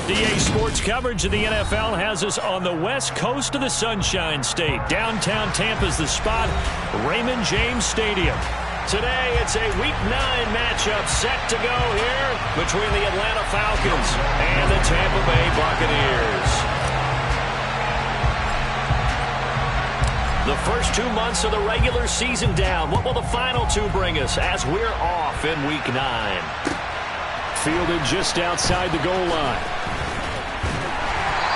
USDA Sports coverage of the NFL has us on the west coast of the Sunshine State. Downtown Tampa's the spot, Raymond James Stadium. Today, it's a Week 9 matchup set to go here between the Atlanta Falcons and the Tampa Bay Buccaneers. The first 2 months of the regular season down. What will the final two bring us as we're off in Week 9? Fielded just outside the goal line.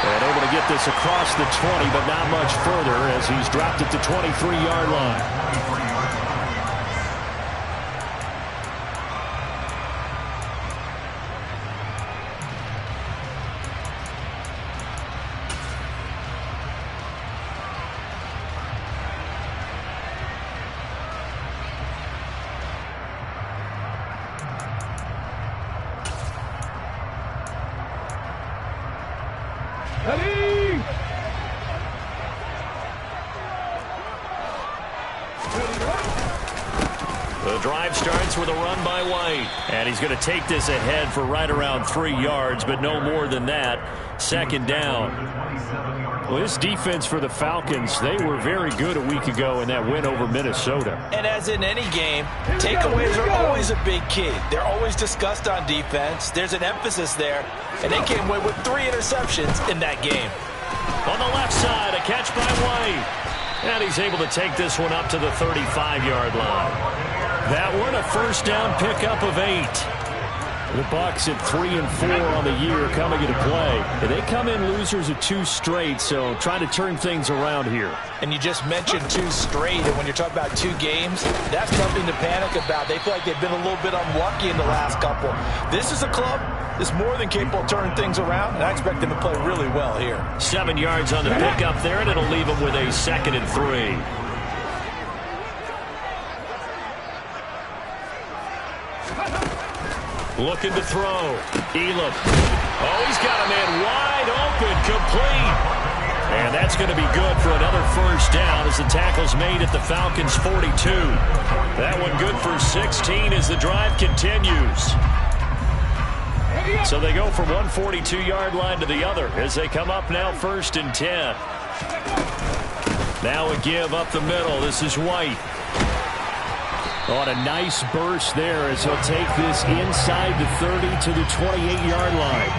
And able to get this across the 20, but not much further as he's dropped it to 23-yard line. The drive starts with a run by White. And he's going to take this ahead for right around 3 yards, but no more than that. Second down. Well, this defense for the Falcons, they were very good a week ago in that win over Minnesota. And as in any game, takeaways are always a big key. They're always discussed on defense. There's an emphasis there, and they came away with 3 interceptions in that game. On the left side, a catch by White. And he's able to take this one up to the 35-yard line. That one, a first down pickup of 8. The Bucs at 3 and 4 on the year coming into play. And they come in losers of 2 straight, so trying to turn things around here. And you just mentioned 2 straight, and when you're talking about 2 games, that's nothing to panic about. They feel like they've been a little bit unlucky in the last couple. This is a club that's more than capable of turning things around, and I expect them to play really well here. 7 yards on the pickup there, and it'll leave them with a 2nd and 3. Looking to throw. Elam. Oh, he's got a man wide open, complete. And that's going to be good for another first down as the tackle's made at the Falcons' 42. That one good for 16 as the drive continues. So they go from one 42-yard line to the other as they come up now 1st and 10. Now a give up the middle. This is White. On a nice burst there as he'll take this inside the 30 to the 28-yard line.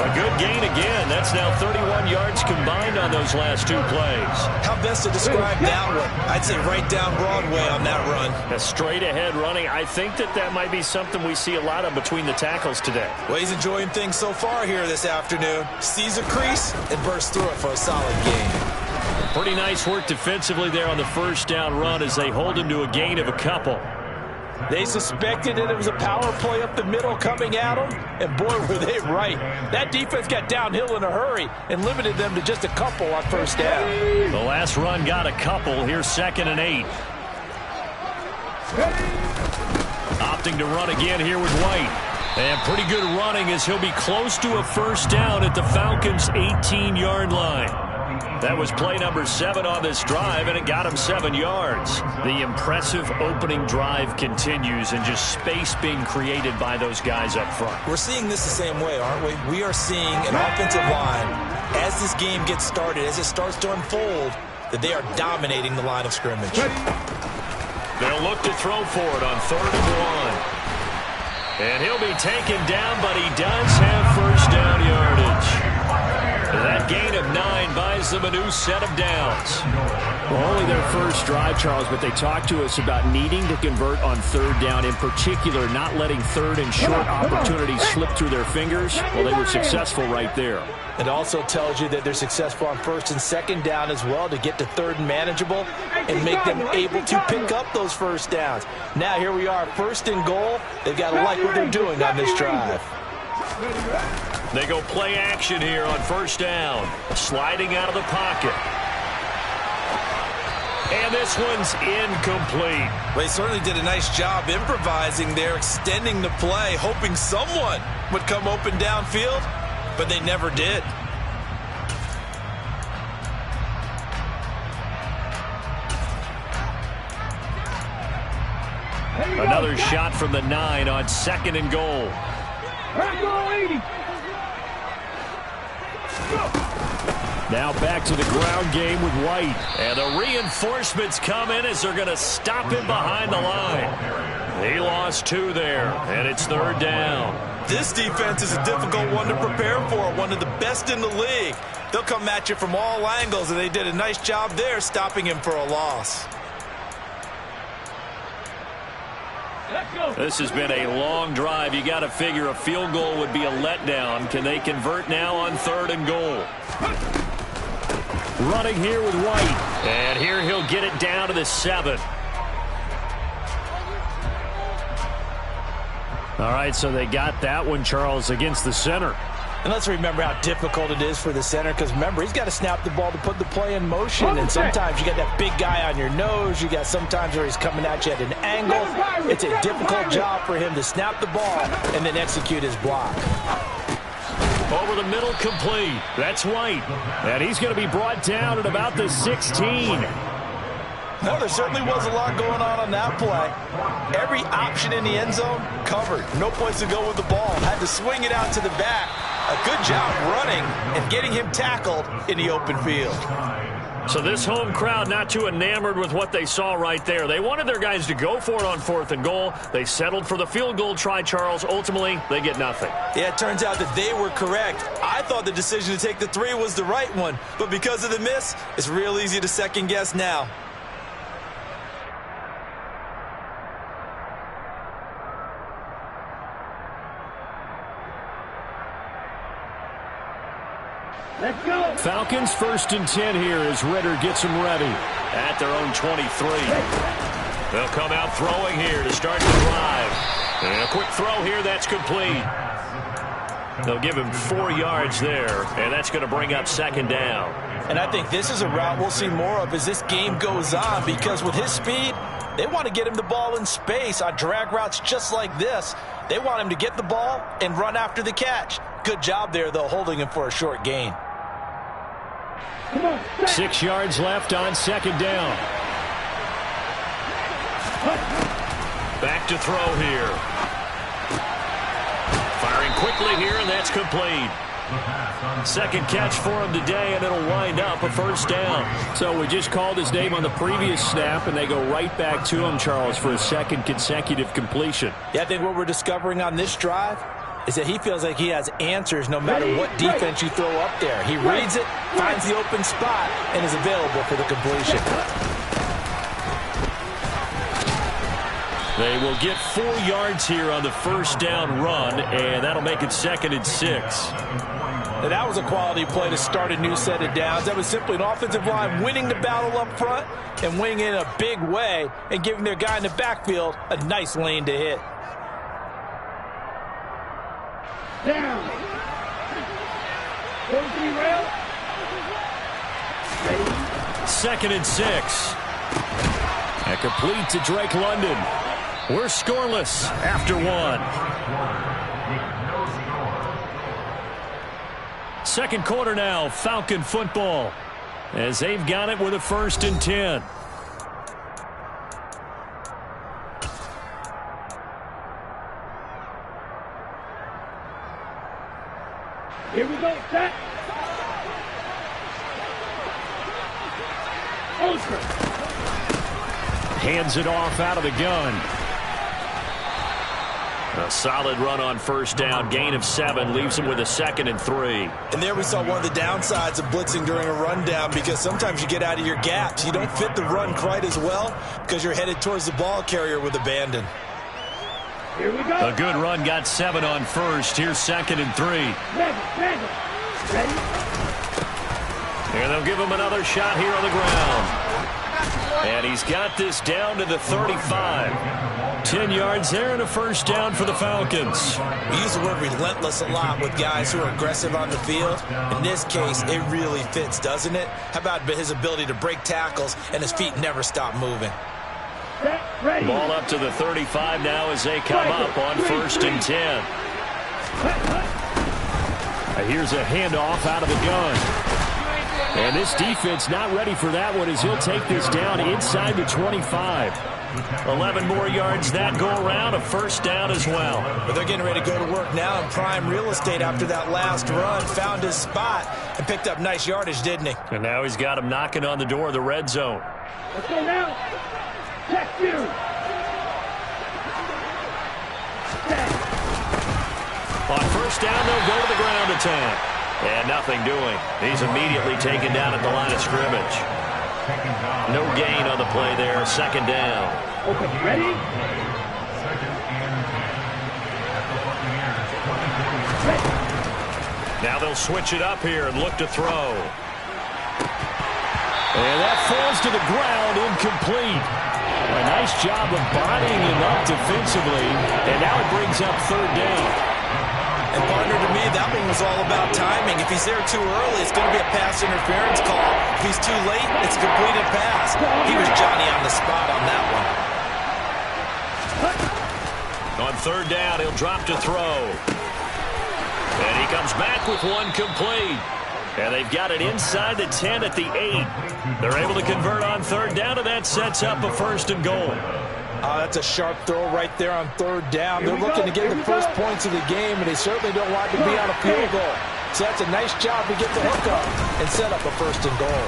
A good gain again. That's now 31 yards combined on those last 2 plays. How best to describe that one? I'd say right down Broadway on that run. A straight-ahead running. I think that might be something we see a lot of between the tackles today. Well, he's enjoying things so far here this afternoon. Sees a crease and bursts through it for a solid gain. Pretty nice work defensively there on the first down run as they hold him to a gain of a couple. They suspected that it was a power play up the middle coming at them, and boy, were they right. That defense got downhill in a hurry and limited them to just a couple on first down. The last run got a couple. Here's 2nd and 8. Opting to run again here with White. And pretty good running as he'll be close to a first down at the Falcons' 18-yard line. That was play number 7 on this drive, and it got him 7 yards. The impressive opening drive continues, and just space being created by those guys up front. We're seeing this the same way, aren't we? We are seeing an offensive line, as this game gets started, as it starts to unfold, that they are dominating the line of scrimmage. They'll look to throw for it on 3rd and 1. And he'll be taken down, but he does have first down yardage. That gain of 9 buys them a new set of downs. Well, only their first drive, Charles, but they talked to us about needing to convert on 3rd down, in particular not letting 3rd and short opportunities slip through their fingers. Well, they were successful right there. It also tells you that they're successful on 1st and 2nd down as well to get to 3rd and manageable and make them able to pick up those first downs. Now here we are, 1st and goal. They've got to like what they're doing on this drive. They go play action here on 1st down. Sliding out of the pocket. And this one's incomplete. Well, they certainly did a nice job improvising there, extending the play, hoping someone would come open downfield, but they never did. Another shot from the 9 on 2nd and goal. Now back to the ground game with White. And the reinforcements come in as they're going to stop him behind the line. He lost 2 there, and it's 3rd down. This defense is a difficult one to prepare for, one of the best in the league. They'll come at you from all angles, and they did a nice job there stopping him for a loss. This has been a long drive. You got to figure a field goal would be a letdown. Can they convert now on 3rd and goal? Running here with White. And here he'll get it down to the 7. All right, so they got that one, Charles, against the center. And let's remember how difficult it is for the center, because remember, he's got to snap the ball to put the play in motion, and sometimes you got that big guy on your nose. You got sometimes where he's coming at you at an angle. It's a difficult job for him to snap the ball and then execute his block. Over the middle, complete. That's White. And he's going to be brought down at about the 16. No, there certainly was a lot going on that play. Every option in the end zone covered. No place to go with the ball. Had to swing it out to the back. A good job running and getting him tackled in the open field. So this home crowd not too enamored with what they saw right there. They wanted their guys to go for it on 4th and goal. They settled for the field goal try, Charles. Ultimately, they get nothing. Yeah, it turns out that they were correct. I thought the decision to take the 3 was the right one, but because of the miss, it's real easy to second guess now. Let's go. Falcons 1st and 10 here as Ritter gets them ready at their own 23. They'll come out throwing here to start the drive. And a quick throw here, that's complete. They'll give him 4 yards there, and that's going to bring up 2nd down. And I think this is a route we'll see more of as this game goes on, because with his speed, they want to get him the ball in space on drag routes just like this. They want him to get the ball and run after the catch. Good job there, though, holding him for a short gain. 6 yards left on 2nd down. Back to throw here. Firing quickly here, and that's complete. 2nd catch for him today, and it'll wind up a 1st down. So we just called his name on the previous snap, and they go right back to him, Charles, for a 2nd consecutive completion. Yeah, I think what we're discovering on this drive is that he feels like he has answers no matter what defense you throw up there. He reads it, finds the open spot, and is available for the completion. They will get 4 yards here on the 1st down run, and that'll make it 2nd and 6. And that was a quality play to start a new set of downs. That was simply an offensive line winning the battle up front and winning in a big way and giving their guy in the backfield a nice lane to hit. Down. 43 rail. 2nd and 6. And complete to Drake London. We're scoreless after 1. 2nd quarter now, Falcon football, as they've got it with a 1st and 10. Here we go, set. Ultra. Hands it off out of the gun. A solid run on 1st down. Gain of 7 leaves him with a 2nd and 3. And there we saw one of the downsides of blitzing during a rundown, because sometimes you get out of your gaps. You don't fit the run quite as well because you're headed towards the ball carrier with abandon. Here we go. A good run got 7 on 1st. Here's 2nd and 3. Ready. And they'll give him another shot here on the ground. And he's got this down to the 35. 10 yards there and a 1st down for the Falcons. We use the word relentless a lot with guys who are aggressive on the field. In this case, it really fits, doesn't it? How about his ability to break tackles and his feet never stop moving? Ready. Ball up to the 35 now as they come up on 1st and 10. Here's a handoff out of the gun. And this defense not ready for that one as he'll take this down inside the 25. 11 more yards that go around, a first down as well. But they're getting ready to go to work now in prime real estate after that last run. Found his spot and picked up nice yardage, didn't he? And now he's got him knocking on the door of the red zone. Let's go now. Check you. On first down, they'll go to the ground attack. And nothing doing. He's immediately taken down at the line of scrimmage. No gain on the play there. Second down. Open. Ready? Now they'll switch it up here and look to throw. And that falls to the ground, incomplete. A nice job of bodying him up defensively. And now it brings up third down. And partner, to me, that one was all about timing. If he's there too early, it's going to be a pass interference call. If he's too late, it's a completed pass. He was Johnny on the spot on that one. On third down, he'll drop to throw. And he comes back with one complete. And they've got it inside the 10 at the 8. They're able to convert on third down, and that sets up a first and goal. That's a sharp throw right there on third down. They're looking to get the first points of the game, and they certainly don't want to be on a field goal. So that's a nice job to get the hook up and set up a first and goal.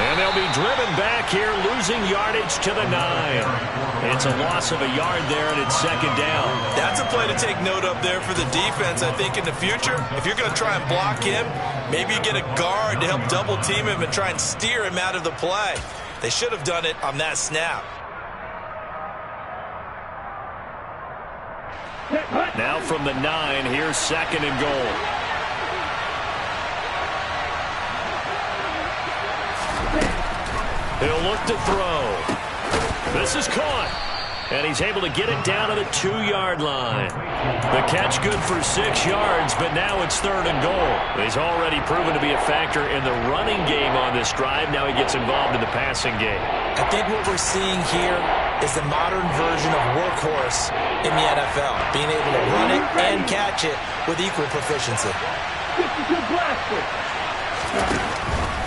And they'll be driven back here, losing yardage to the 9. It's a loss of a yard there, and it's second down. That's a play to take note of there for the defense, I think, in the future. If you're going to try and block him, maybe you get a guard to help double team him and try and steer him out of the play. They should have done it on that snap. Now from the 9, here's second and goal. He'll look to throw. This is caught. And he's able to get it down to the 2-yard line. The catch good for 6 yards, but now it's third and goal. He's already proven to be a factor in the running game on this drive. Now he gets involved in the passing game. I think what we're seeing here is the modern version of workhorse in the NFL. Being able to run it and catch it with equal proficiency.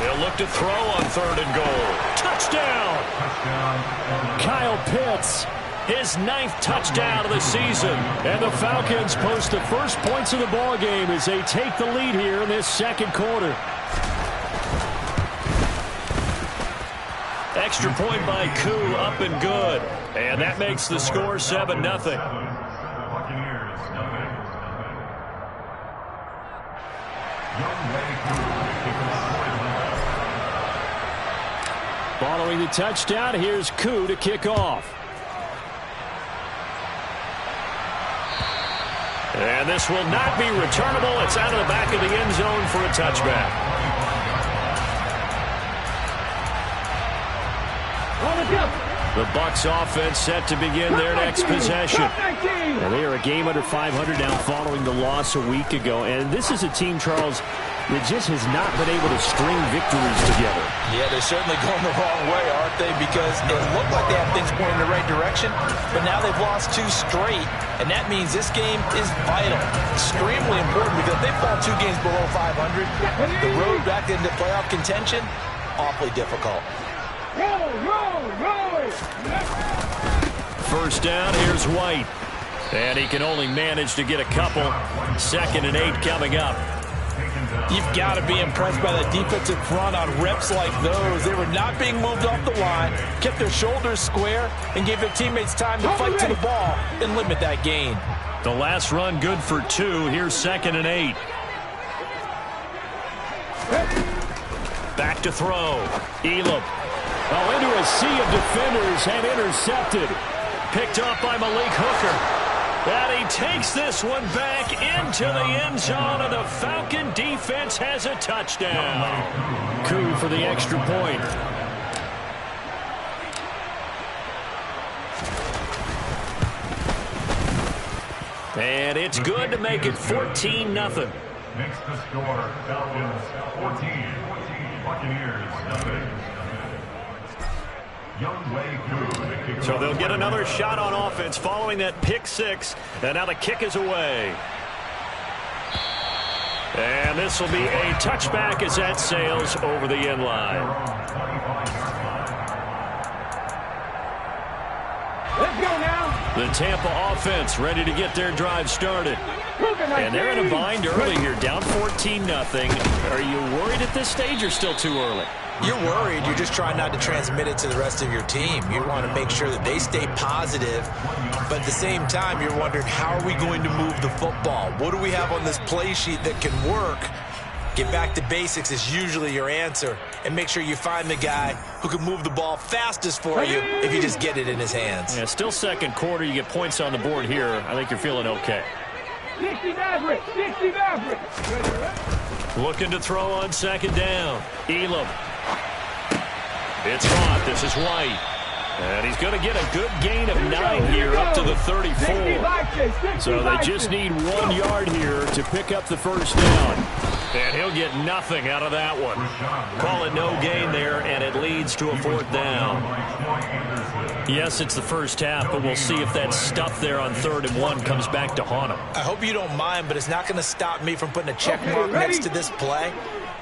They'll look to throw on third and goal. Touchdown! Kyle Pitts. His 9th touchdown of the season. And the Falcons post the first points of the ball game as they take the lead here in this second quarter. Extra point by Koo, up and good. And that makes the score 7-0. Following the touchdown, here's Koo to kick off. And this will not be returnable. It's out of the back of the end zone for a touchback. The Bucs offense set to begin their next possession. And they are a game under 500 now following the loss a week ago. And this is a team, Charles, that just has not been able to string victories together. Yeah, they're certainly going the wrong way, aren't they? Because it looked like they have things pointing in the right direction, but now they've lost 2 straight, and that means this game is vital, extremely important, because if they fall 2 games below 500, the road back into playoff contention, awfully difficult. First down, here's White. And he can only manage to get a couple. 2nd and 8 coming up. You've got to be impressed by the defensive front on reps like those. They were not being moved off the line, kept their shoulders square, and gave their teammates time to fight to the ball and limit that gain. The last run good for 2. Here's 2nd and 8. Back to throw. Elam. Oh, into a sea of defenders and intercepted. Picked up by Malik Hooker. And he takes this one back into the end zone, and the Falcon defense has a touchdown. Koo for the extra point. And it's good to make it 14-0. Next to score, Falcons 14, Buccaneers nothing. So they'll get another shot on offense following that pick 6. And now the kick is away. And this will be a touchback as that sails over the end line. The Tampa offense ready to get their drive started. And they're in a bind early here, down 14-0. Are you worried at this stage or still too early? You're worried. You're just trying not to transmit it to the rest of your team. You want to make sure that they stay positive. But at the same time, you're wondering, how are we going to move the football? What do we have on this play sheet that can work? Get back to basics is usually your answer. And make sure you find the guy who can move the ball fastest for you if you just get it in his hands. Yeah, still second quarter. You get points on the board here. I think you're feeling okay. 60 Maverick! 60 Maverick! Looking to throw on second down. Elam. It's caught. This is White. And he's going to get a good gain of 9 here up to the 34. So they just need 1 yard here to pick up the first down. And he'll get nothing out of that one. Call it no gain there, and it leads to a fourth down. Yes, it's the first half, but we'll see if that stuff there on 3rd and 1 comes back to haunt him. I hope you don't mind, but it's not going to stop me from putting a check mark next to this play.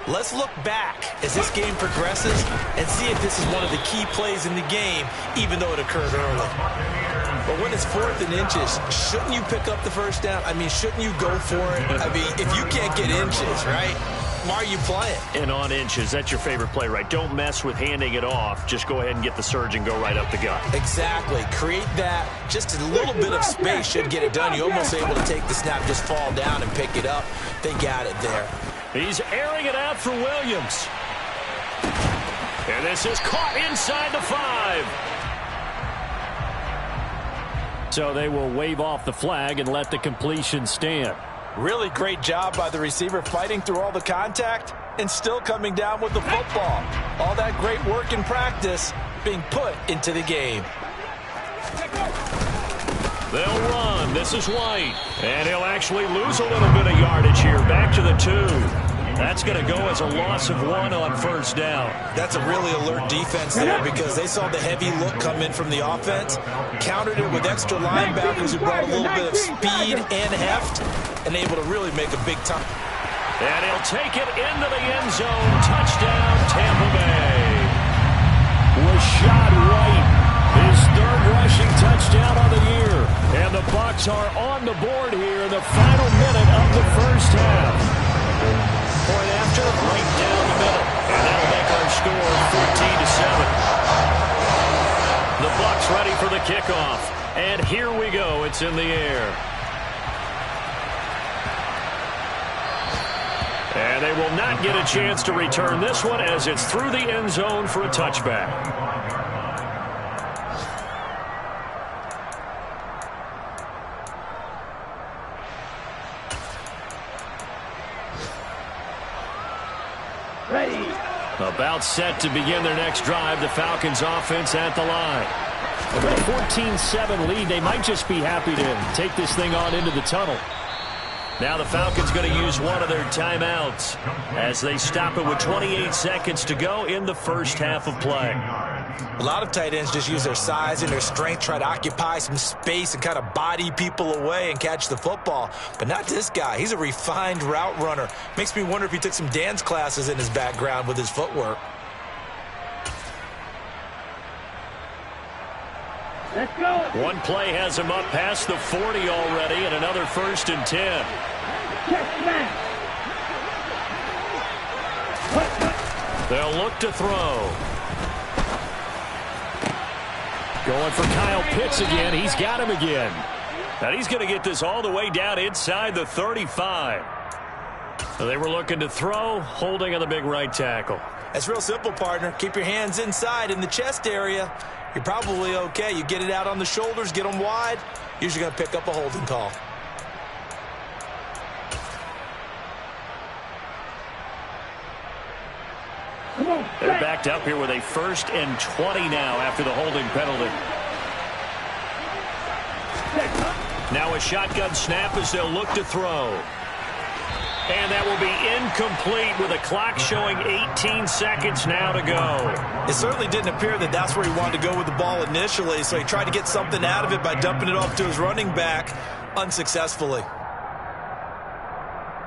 Let's look back as this game progresses and see if this is one of the key plays in the game, even though it occurred early. But when it's 4th and inches, shouldn't you pick up the first down? I mean, shouldn't you go for it? I mean, if you can't get inches, right, why are you playing? And on inches, that's your favorite play, right? Don't mess with handing it off. Just go ahead and get the surge and go right up the gut. Exactly. Create that. Just a little bit of space should get it done. You're almost able to take the snap, just fall down and pick it up. They got it there. He's airing it out for Williams. And this is caught inside the 5. So they will wave off the flag and let the completion stand. Really great job by the receiver fighting through all the contact and still coming down with the football. All that great work in practice being put into the game. They'll run. This is White. And he'll actually lose a little bit of yardage here. Back to the 2. That's going to go as a loss of 1 on first down. That's a really alert defense there because they saw the heavy look come in from the offense, countered it with extra linebackers who brought a little bit of speed and heft, and able to really make a big time. And he'll take it into the end zone. Touchdown, Tampa Bay. Rashad White, his 3rd rushing touchdown of the year. And the Bucs are on the board here in the final minute of the first half. Point after, right down the middle. And that'll make our score 14-7. The Bucs ready for the kickoff. And here we go. It's in the air. And they will not get a chance to return this one as it's through the end zone for a touchback. About set to begin their next drive. The Falcons offense at the line. With a 14-7 lead, they might just be happy to take this thing on into the tunnel. Now the Falcons going to use one of their timeouts as they stop it with 28 seconds to go in the first half of play. A lot of tight ends just use their size and their strength, try to occupy some space and kind of body people away and catch the football. But not this guy. He's a refined route runner. Makes me wonder if he took some dance classes in his background with his footwork. Let's go. One play has him up past the 40 already, and another 1st and 10. Check smash. They'll look to throw. Going for Kyle Pitts again. He's got him again. And he's going to get this all the way down inside the 35. So they were looking to throw, holding on the big right tackle. That's real simple, partner. Keep your hands inside in the chest area. You're probably okay. You get it out on the shoulders, get them wide. Usually going to pick up a holding call. They're backed up here with a 1st and 20 now after the holding penalty. Now a shotgun snap as they'll look to throw. And that will be incomplete with a clock showing 18 seconds now to go. It certainly didn't appear that that's where he wanted to go with the ball initially, so he tried to get something out of it by dumping it off to his running back unsuccessfully.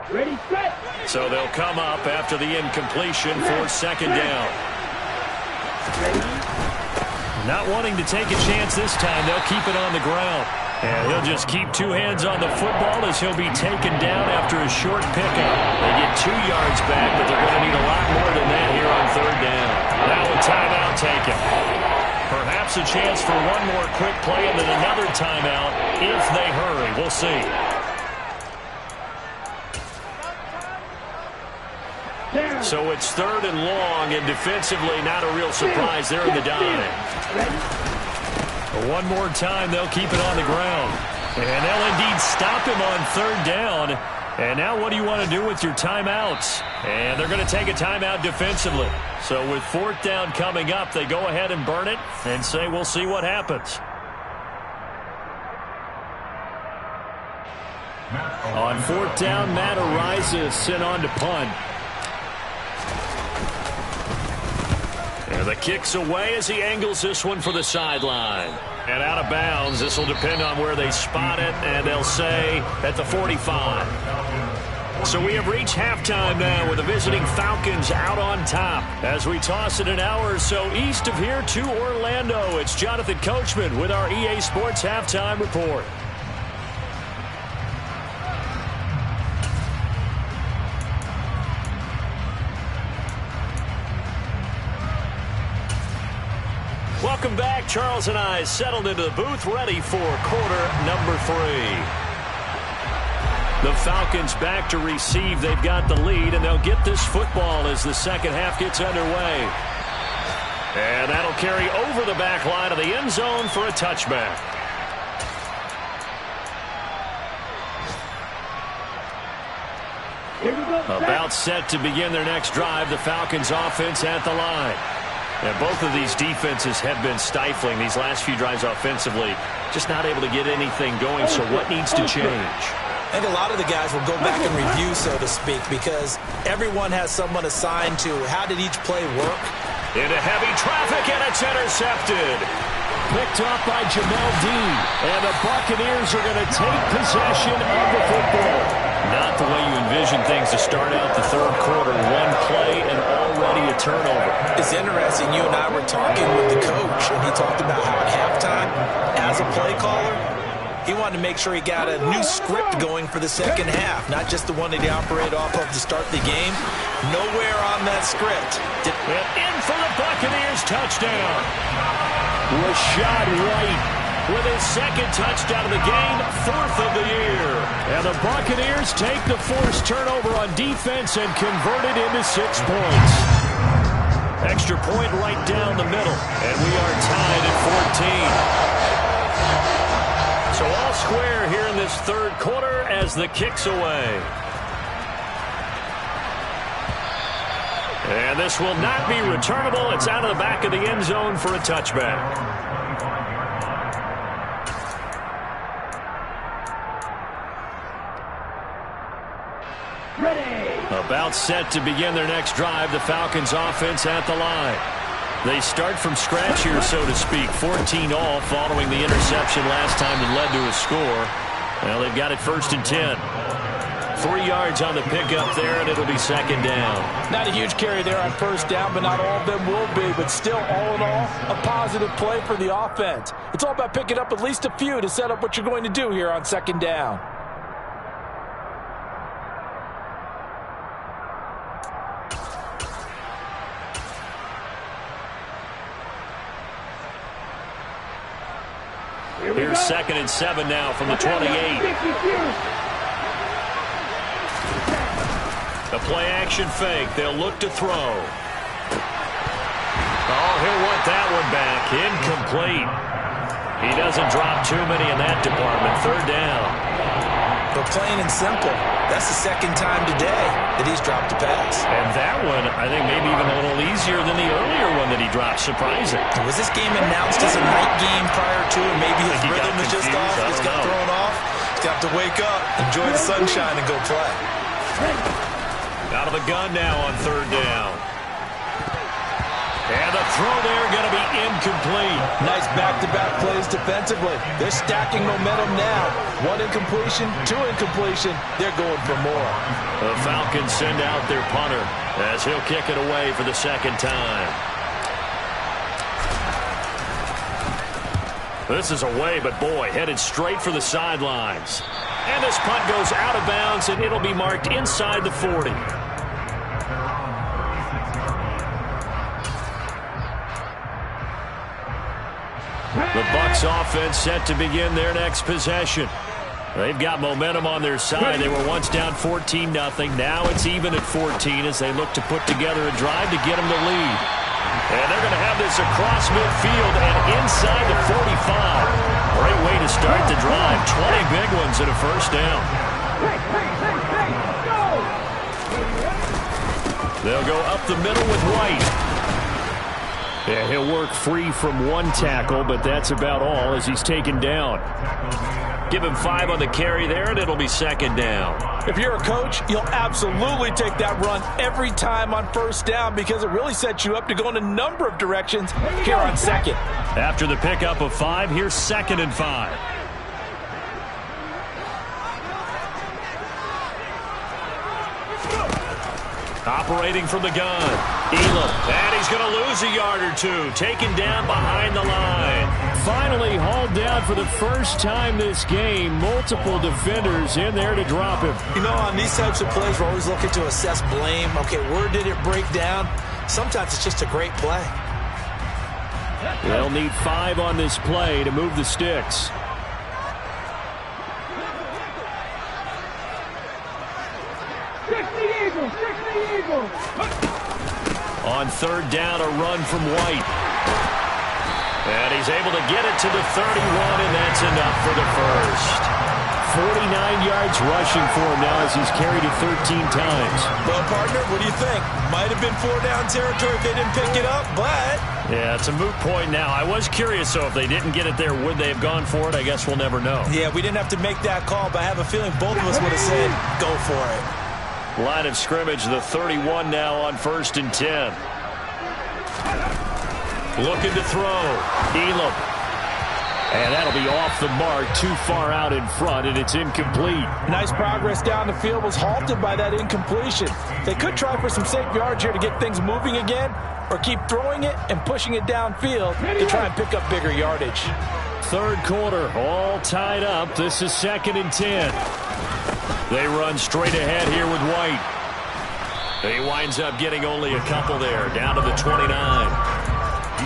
Ready, set. So they'll come up after the incompletion for 2nd down. Not wanting to take a chance this time, they'll keep it on the ground. And he'll just keep two hands on the football as he'll be taken down after a short pickup. They get 2 yards back, but they're going to need a lot more than that here on third down. Now a timeout taken. Perhaps a chance for one more quick play and then another timeout if they hurry. We'll see. So it's third and long, and defensively not a real surprise there in the dime. But one more time, they'll keep it on the ground. And they'll indeed stop him on third down. And now what do you want to do with your timeouts? And they're going to take a timeout defensively. So with fourth down coming up, they go ahead and burn it and say we'll see what happens. On fourth down, Matt Araiza is sent on to punt. And the kick's away as he angles this one for the sideline. And out of bounds, this will depend on where they spot it, and they'll say at the 45. So we have reached halftime now with the visiting Falcons out on top. As we toss it an hour or so east of here to Orlando, it's Jonathan Coachman with our EA Sports Halftime Report. Welcome back. Charles and I settled into the booth, ready for quarter number 3. The Falcons back to receive. They've got the lead, and they'll get this football as the second half gets underway. And that'll carry over the back line of the end zone for a touchback. About set to begin their next drive, the Falcons offense at the line. And both of these defenses have been stifling these last few drives offensively. Just not able to get anything going, so what needs to change? I think a lot of the guys will go back and review, so to speak, because everyone has someone assigned to how did each play work. Into heavy traffic, and it's intercepted. Picked off by Jamel Dean. And the Buccaneers are going to take possession of the football. Not the way you envision things to start out the third quarter. One play and already a turnover. It's interesting. You and I were talking with the coach, and he talked about how at halftime, as a play caller, he wanted to make sure he got a new script going for the second half, not just the one that he operated off of to start the game. Nowhere on that script. And in for the Buccaneers touchdown. Rachaad White with his second touchdown of the game, 4th of the year. And the Buccaneers take the forced turnover on defense and convert it into 6 points. Extra point right down the middle, and we are tied at 14. So all square here in this third quarter as the kick's away. And this will not be returnable. It's out of the back of the end zone for a touchback. About set to begin their next drive, the Falcons offense at the line. They start from scratch here, so to speak. 14 all following the interception last time that led to a score. Well, they've got it 1st and 10. 3 yards on the pickup there, and it'll be second down. Not a huge carry there on first down, but not all of them will be. But still, all in all, a positive play for the offense. It's all about picking up at least a few to set up what you're going to do here on second down. Here's 2nd and 7 now from the 28. The play-action fake. They'll look to throw. Oh, he'll want that one back. Incomplete. He doesn't drop too many in that department. 3rd down. But plain and simple, that's the second time today that he's dropped a pass. And that one, I think, maybe even a little easier than the earlier one that he dropped. Surprising. Was this game announced as a night game prior to, or maybe his rhythm was just off? He's got thrown off. He's got to wake up, enjoy the sunshine, and go play. Out of the gun now on 3rd down. And the throw there going to be incomplete. Nice back-to-back plays defensively. They're stacking momentum now. 1 incompletion, 2 incompletion. They're going for more. The Falcons send out their punter as he'll kick it away for the second time. This is away, but boy, headed straight for the sidelines. And this punt goes out of bounds, and it'll be marked inside the 40. The Bucs offense set to begin their next possession. They've got momentum on their side. They were once down 14-0. Now it's even at 14 as they look to put together a drive to get them to lead. And they're going to have this across midfield and inside the 45. Great way to start the drive. 20 big ones and a first down. They'll go up the middle with White. Yeah, he'll work free from one tackle, but that's about all as he's taken down. Give him 5 on the carry there, and it'll be second down. If you're a coach, you'll absolutely take that run every time on first down because it really sets you up to go in a number of directions here on second. After the pickup of 5, here's 2nd and 5. Operating from the gun, Elam, and he's going to lose a yard or two, taken down behind the line. Finally hauled down for the first time this game. Multiple defenders in there to drop him. You know, on these types of plays, we're always looking to assess blame. Okay, where did it break down? Sometimes it's just a great play. They'll need 5 on this play to move the sticks. On 3rd down, a run from White. And he's able to get it to the 31, and that's enough for the first. 49 yards rushing for him now as he's carried it 13 times. Well, partner, what do you think? Might have been 4-down territory if they didn't pick it up, but... Yeah, it's a moot point now. I was curious, so if they didn't get it there, would they have gone for it? I guess we'll never know. Yeah, we didn't have to make that call, but I have a feeling both of us would have said, go for it. Line of scrimmage, the 31 now on 1st and 10. Looking to throw. Elam. And that'll be off the mark, too far out in front, and it's incomplete. Nice progress down the field, was halted by that incompletion. They could try for some safe yards here to get things moving again, or keep throwing it and pushing it downfield to try and pick up bigger yardage. 3rd quarter, all tied up. This is 2nd and 10. They run straight ahead here with White. He winds up getting only a couple there, down to the 29.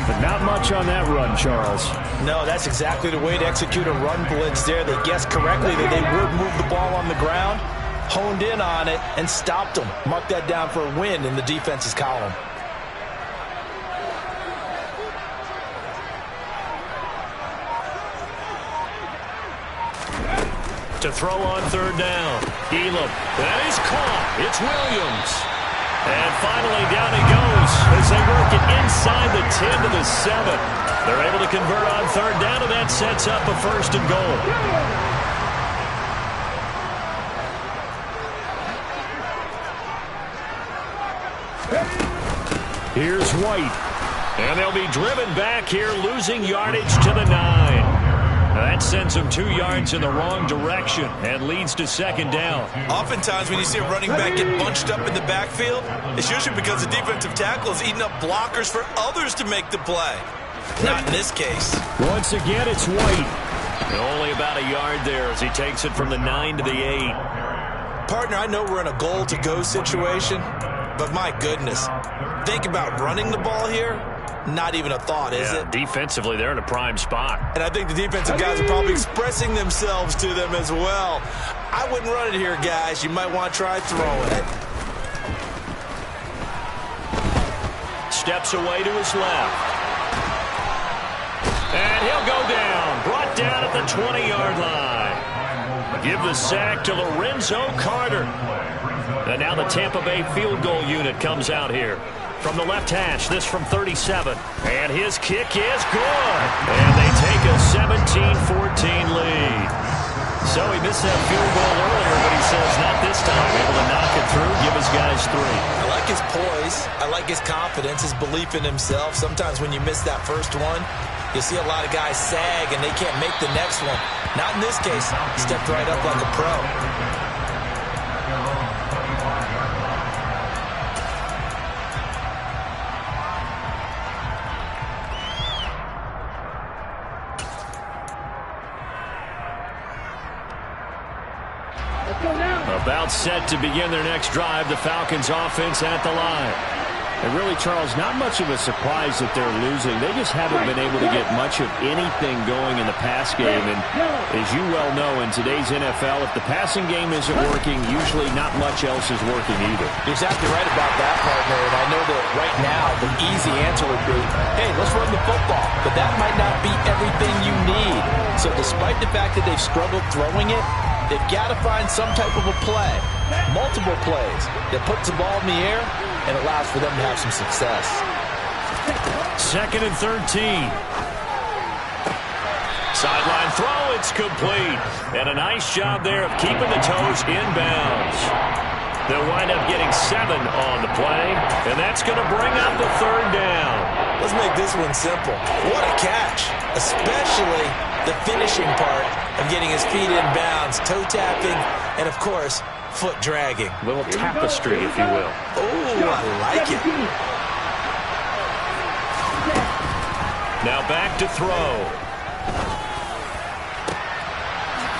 But not much on that run, Charles. No, that's exactly the way to execute a run blitz there. They guessed correctly that they would move the ball on the ground, honed in on it, and stopped them. Mark that down for a win in the defense's column. To throw on 3rd down. Elam. And he's caught. It's Williams. And finally down he goes as they work it inside the 10 to the 7. They're able to convert on 3rd down, and that sets up a 1st and goal. Here's White. And they'll be driven back here, losing yardage to the 9. That sends him 2 yards in the wrong direction and leads to 2nd down. Oftentimes when you see a running back get bunched up in the backfield, it's usually because the defensive tackle is eating up blockers for others to make the play. Not in this case. Once again, it's White. Only about a yard there as he takes it from the 9 to the 8. Partner, I know we're in a goal-to-go situation, but my goodness, think about running the ball here. Not even a thought, is it? Defensively, they're in a prime spot. And I think the defensive guys are probably expressing themselves to them as well. I wouldn't run it here, guys. You might want to try throwing it. Steps away to his left. And he'll go down. Brought down at the 20-yard line. Give the sack to Lorenzo Carter. And now the Tampa Bay field goal unit comes out here. From the left hash, this from 37. And his kick is good. And they take a 17-14 lead. So he missed that field goal earlier, but he says not this time. Able to knock it through, give his guys 3. I like his poise. I like his confidence, his belief in himself. Sometimes when you miss that first one, you see a lot of guys sag and they can't make the next one. Not in this case. He stepped right up like a pro. Let's go now. About set to begin their next drive, the Falcons offense at the line. And really, Charles, not much of a surprise that they're losing. They just haven't been able to get much of anything going in the pass game. And as you well know, in today's NFL, if the passing game isn't working, usually not much else is working either. You're exactly right about that, partner. And I know that right now the easy answer would be, hey, let's run the football. But that might not be everything you need. So despite the fact that they've struggled throwing it, they've got to find some type of a play, multiple plays, that puts the ball in the air and allows for them to have some success. 2nd and 13. Sideline throw, it's complete. And a nice job there of keeping the toes in bounds. They'll wind up getting 7 on the play, and that's going to bring up the 3rd down. Let's make this one simple. What a catch, especially the finishing part of getting his feet in bounds, toe tapping, and of course, foot dragging. A little tapestry, if you will. Oh, I like it. Now back to throw.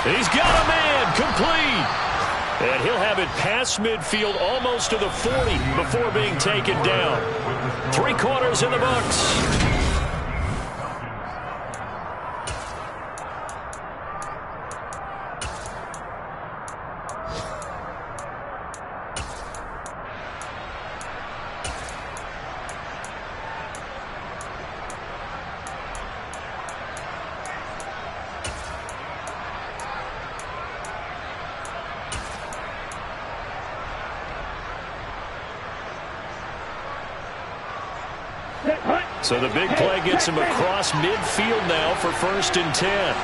He's got a man, complete. And he'll have it past midfield almost to the 40 before being taken down. 3 quarters in the books. So the big play gets him across midfield now for 1st and 10.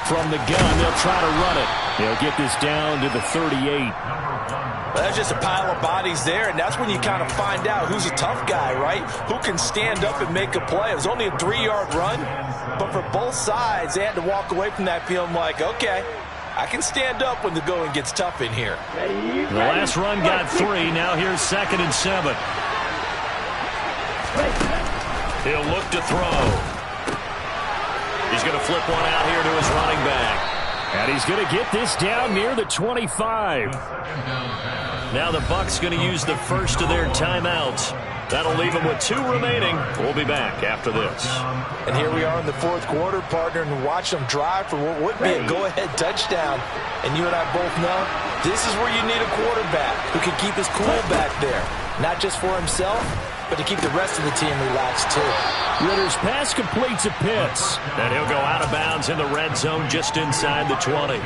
From the gun, they'll try to run it. They'll get this down to the 38. Well, that's just a pile of bodies there, and that's when you kind of find out who's a tough guy, right? Who can stand up and make a play. It was only a 3-yard run, but for both sides, they had to walk away from that feeling like, okay, I can stand up when the going gets tough in here. The last run got 3. Now here's 2nd and 7. He'll look to throw. He's going to flip one out here to his running back. And he's going to get this down near the 25. Now the Bucs going to use the first of their timeouts. That'll leave them with 2 remaining. We'll be back after this. And here we are in the 4th quarter, partner, and watch them drive for what would be a go-ahead touchdown. And you and I both know this is where you need a quarterback who can keep his cool back there. Not just for himself, but to keep the rest of the team relaxed too. Ritter's pass completes to Pitts. And he'll go out of bounds in the red zone just inside the 20.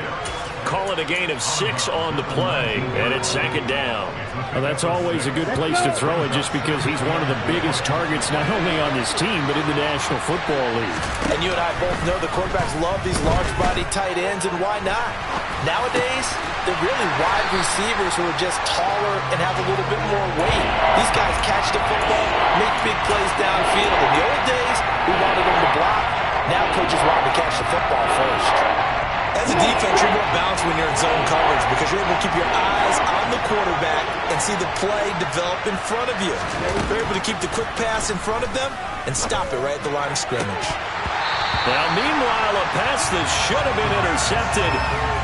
Call it a gain of 6 on the play, and it's 2nd down. Well, that's always a good place to throw it just because he's one of the biggest targets not only on this team but in the National Football League. And you and I both know the quarterbacks love these large-body tight ends, and why not? Nowadays, they're really wide receivers who are just taller and have a little bit more weight. These guys catch the football, make big plays downfield. In the old days, we wanted them to block. Now coaches want to catch the football first. As a defense, you're more balanced when you're in zone coverage because you're able to keep your eyes on the quarterback and see the play develop in front of you. You're able to keep the quick pass in front of them and stop it right at the line of scrimmage. Now, meanwhile, a pass that should have been intercepted,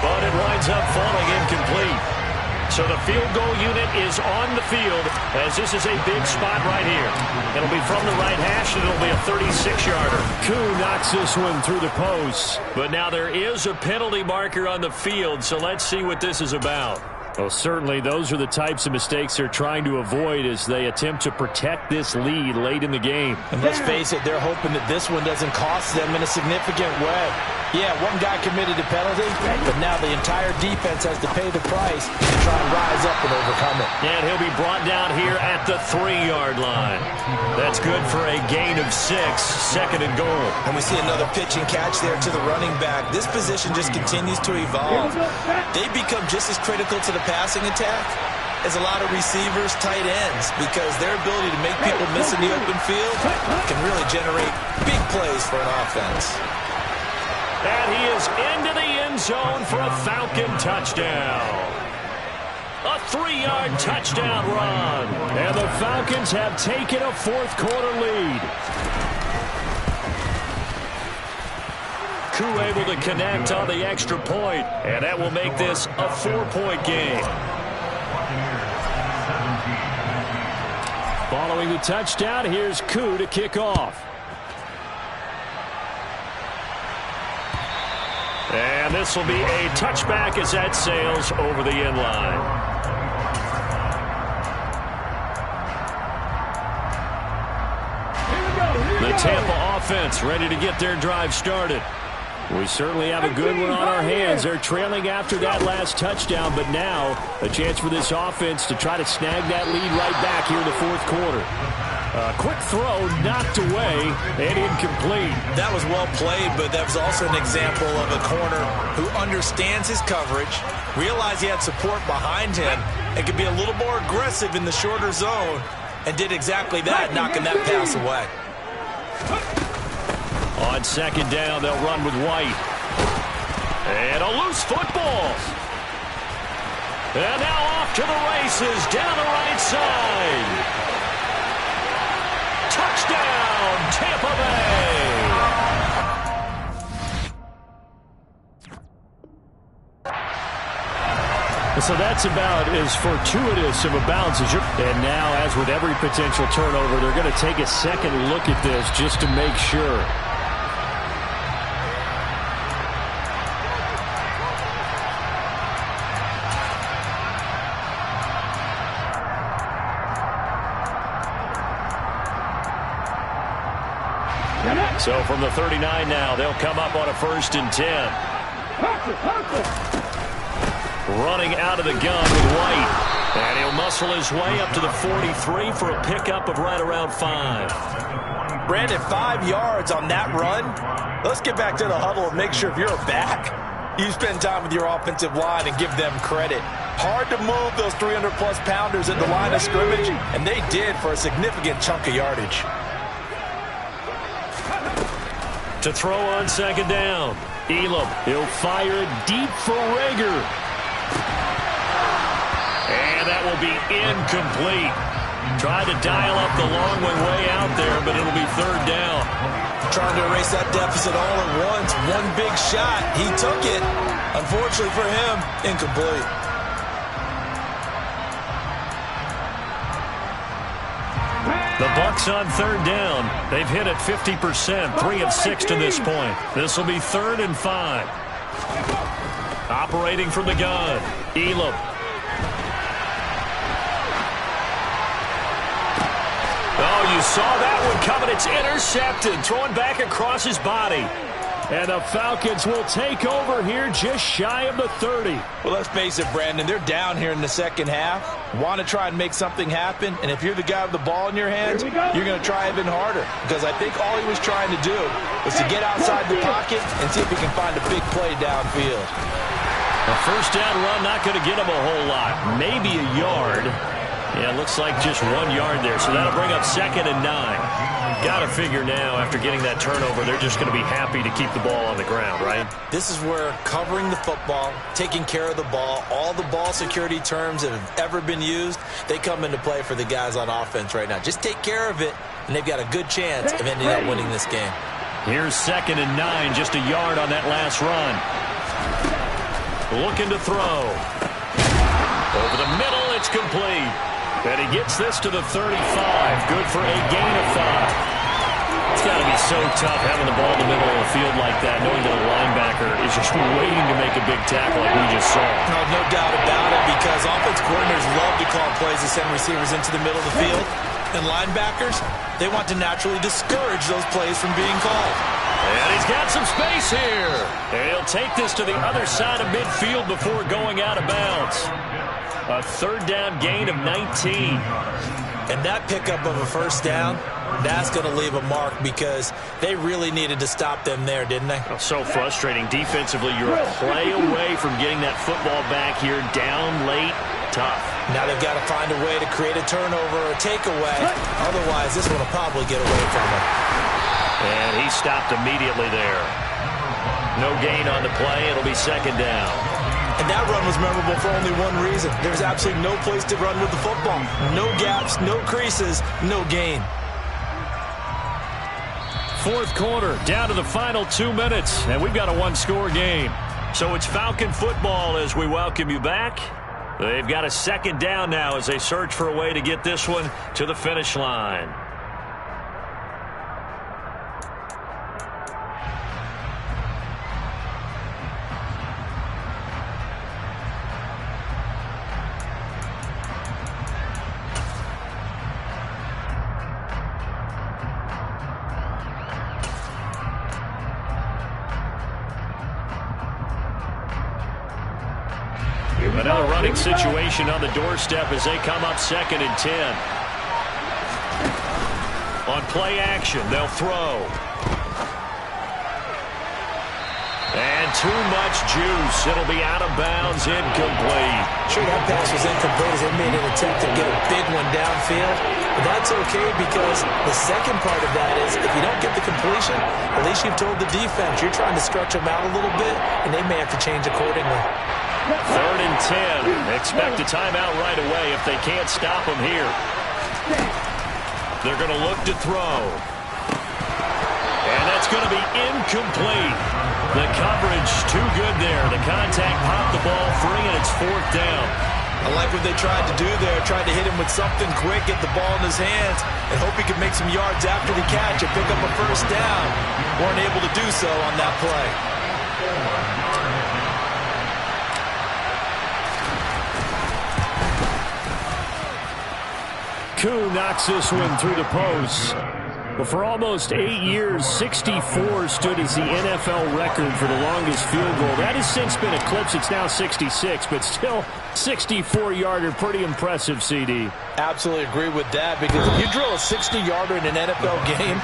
but it winds up falling incomplete. So the field goal unit is on the field as this is a big spot right here. It'll be from the right hash, and it'll be a 36-yarder. Koo knocks this one through the post. But now there is a penalty marker on the field, so let's see what this is about. Well, certainly those are the types of mistakes they're trying to avoid as they attempt to protect this lead late in the game. And let's face it, they're hoping that this one doesn't cost them in a significant way. Yeah, one guy committed a penalty, but now the entire defense has to pay the price to try and rise up and overcome it. And he'll be brought down here at the 3-yard line. That's good for a gain of 6, 2nd and goal. And we see another pitch and catch there to the running back. This position just continues to evolve. They become just as critical to the passing attack as a lot of receivers, tight ends, because their ability to make people miss in the open field can really generate big plays for an offense. And he is into the end zone for a Falcon touchdown. A 3-yard touchdown run. And the Falcons have taken a 4th quarter lead. Koo able to connect on the extra point, and that will make this a 4-point game. Following the touchdown, here's Koo to kick off. And this will be a touchback as that sails over the end line. The Tampa offense ready to get their drive started. We certainly have a good one on our hands. They're trailing after that last touchdown, but now a chance for this offense to try to snag that lead right back here in the fourth quarter. A quick throw knocked away and incomplete. That was well played, but that was also an example of a corner who understands his coverage, realized he had support behind him, and could be a little more aggressive in the shorter zone, and did exactly that, knocking that pass away. On second down, they'll run with White. And a loose football. And now off to the races down the right side. Touchdown, Tampa Bay. So that's about as fortuitous of a bounce as and now, as with every potential turnover, they're going to take a second look at this just to make sure. So from the 39 now, they'll come up on a 1st and 10. Running out of the gun with White. And he'll muscle his way up to the 43 for a pickup of right around 5. Brandon, 5 yards on that run. Let's get back to the huddle and make sure if you're a back, you spend time with your offensive line and give them credit. Hard to move those 300-plus pounders at the line of scrimmage, and they did for a significant chunk of yardage. To throw on second down. Elam, he'll fire it deep for Rager. And that will be incomplete. Tried to dial up the long way out there, but it'll be 3rd down. Trying to erase that deficit all at once. One big shot. He took it. Unfortunately for him, incomplete. The Bucs on 3rd down. They've hit it 50%, 3 of 6 to this point. This will be 3rd and 5. Operating from the gun, Elam. Oh, you saw that one coming. It's intercepted, throwing back across his body. And the Falcons will take over here just shy of the 30. Well, let's face it, Brandon, they're down here in the second half. Want to try and make something happen, and if you're the guy with the ball in your hands, you're going to try even harder, because I think all he was trying to do was to get outside the pocket and see if he can find a big play downfield. A 1st down run, not going to get him a whole lot. Maybe a yard. Yeah, it looks like just 1 yard there, so that'll bring up 2nd and 9. Got to figure now, after getting that turnover, they're just going to be happy to keep the ball on the ground, right? This is where covering the football, taking care of the ball, all the ball security terms that have ever been used, they come into play for the guys on offense right now. Just take care of it, and they've got a good chance of ending up winning this game. Here's 2nd and 9, just a yard on that last run. Looking to throw. Over the middle, it's complete. And he gets this to the 35. Good for a gain of 5. It's got to be so tough having the ball in the middle of the field like that, knowing that a linebacker is just waiting to make a big tackle like we just saw. No doubt about it, because offense coordinators love to call plays to send receivers into the middle of the field. And linebackers, they want to naturally discourage those plays from being called. And he's got some space here. And he'll take this to the other side of midfield before going out of bounds. A 3rd down gain of 19. And that pickup of a 1st down, that's going to leave a mark, because they really needed to stop them there, didn't they? So frustrating. Defensively, you're a play away from getting that football back here, down late, tough. Now they've got to find a way to create a turnover or a takeaway. Otherwise, this one will probably get away from them. And he stopped immediately there. No gain on the play. It'll be 2nd down. And that run was memorable for only one reason. There's absolutely no place to run with the football. No gaps, no creases, no gain. fourth quarter, down to the final 2 minutes, and we've got a one-score game. So it's Falcon football as we welcome you back. They've got a second down now as they search for a way to get this one to the finish line. Another running situation on the doorstep as they come up 2nd and 10. On play action, they'll throw. And too much juice. It'll be out of bounds, incomplete. Sure, that pass was incomplete as they made an attempt to get a big one downfield. But that's okay because the second part of that is if you don't get the completion, at least you've told the defense you're trying to stretch them out a little bit, and they may have to change accordingly. 3rd and 10. Expect a timeout right away if they can't stop them here. They're going to look to throw. And that's going to be incomplete. The coverage too good there. The contact popped the ball free, and it's 4th down. I like what they tried to do there. Tried to hit him with something quick, get the ball in his hands, and hope he could make some yards after the catch and pick up a first down. Weren't able to do so on that play. Koo knocks this one through the post. But for almost 8 years, 64 stood as the NFL record for the longest field goal. That has since been eclipsed. It's now 66, but still 64-yarder. Pretty impressive, CD. Absolutely agree with that, because if you drill a 60-yarder in an NFL game,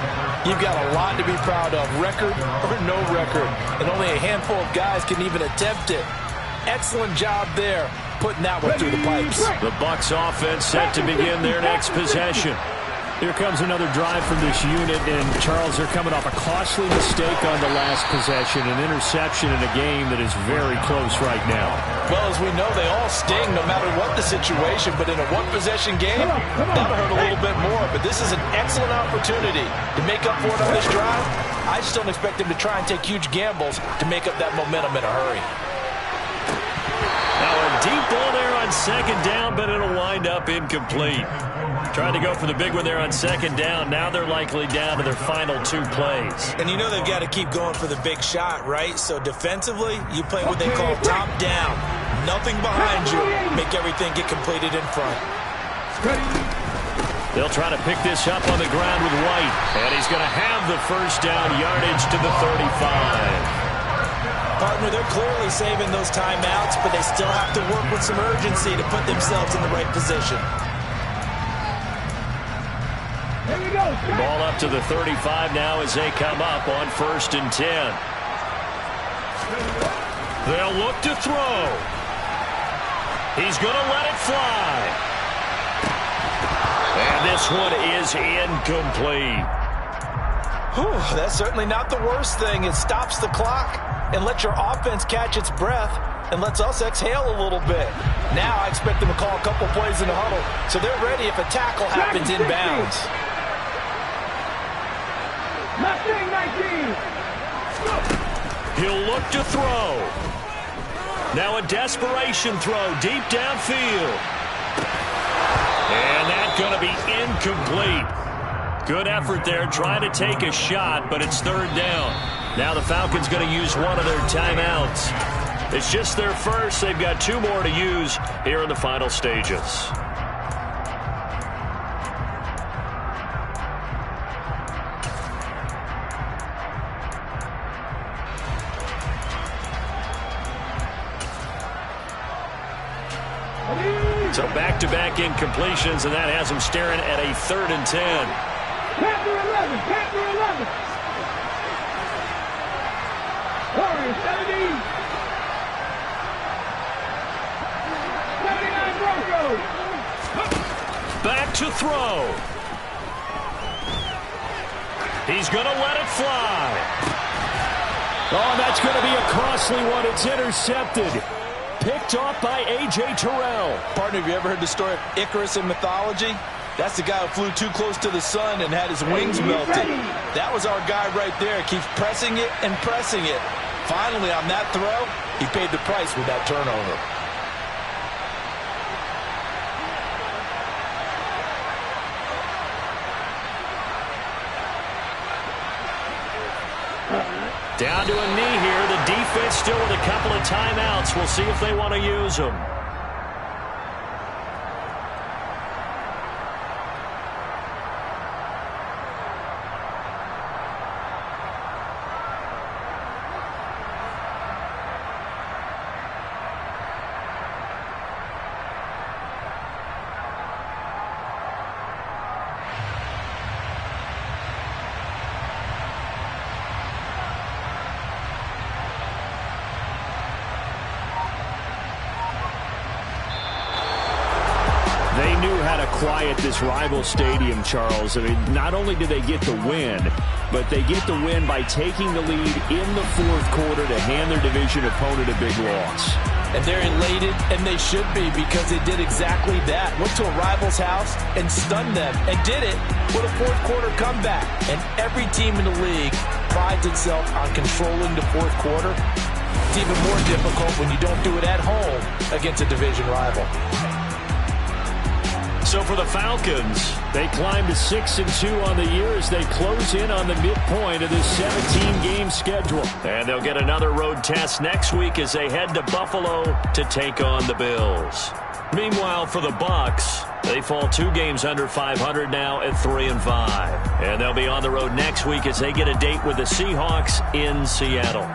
you've got a lot to be proud of, record or no record. And only a handful of guys can even attempt it. Excellent job there, putting that one through the pipes. The Bucs offense set to begin their next possession. Here comes another drive from this unit, and Charles, they're coming off a costly mistake on the last possession, an interception in a game that is very close right now. Well, as we know, they all sting no matter what the situation, but in a one-possession game, that'll hurt a little bit more. But this is an excellent opportunity to make up for it on this drive. I just don't expect them to try and take huge gambles to make up that momentum in a hurry. Now a deep ball there on 2nd down, but it'll wind up incomplete. Tried to go for the big one there on 2nd down. Now they're likely down to their final 2 plays. And you know they've got to keep going for the big shot, right? So defensively, you play what they call top down. Nothing behind you. Make everything get completed in front. They'll try to pick this up on the ground with White. And he's going to have the first down, yardage to the 35. Partner, they're clearly saving those timeouts, but they still have to work with some urgency to put themselves in the right position. Ball up to the 35 now as they come up on 1st and 10. They'll look to throw. He's going to let it fly. And this one is incomplete. Whew, that's certainly not the worst thing. It stops the clock and lets your offense catch its breath and lets us exhale a little bit. Now I expect them to call a couple plays in the huddle so they're ready if a tackle happens inbounds. He'll look to throw. Now a desperation throw deep downfield. And that's going to be incomplete. Good effort there trying to take a shot, but it's 3rd down. Now the Falcons going to use one of their timeouts. It's just their first. They've got 2 more to use here in the final stages. So back-to-back incompletions, and that has them staring at a 3rd and 10. Panther 11, Panther 11. Warriors 70. 79 Broncos. Back to throw. He's going to let it fly. Oh, that's going to be a costly one. It's intercepted. Picked off by A.J. Terrell. Partner, have you ever heard the story of Icarus in mythology? That's the guy who flew too close to the sun and had his wings melted. That was our guy right there. Keeps pressing it and pressing it. Finally, on that throw, he paid the price with that turnover. Down to a knee here. The defense still with a couple of timeouts. We'll see if they want to use them. They knew how to quiet this rival stadium, Charles. I mean, not only did they get the win, but they get the win by taking the lead in the fourth quarter to hand their division opponent a big loss. And they're elated, and they should be, because they did exactly that. Went to a rival's house and stunned them, and did it with a fourth quarter comeback. And every team in the league prides itself on controlling the fourth quarter. It's even more difficult when you don't do it at home against a division rival. So for the Falcons, they climb to 6-2 on the year as they close in on the midpoint of this 17-game schedule. and they'll get another road test next week as they head to Buffalo to take on the Bills. Meanwhile, for the Bucs, they fall 2 games under 500 now at 3-5. And they'll be on the road next week as they get a date with the Seahawks in Seattle.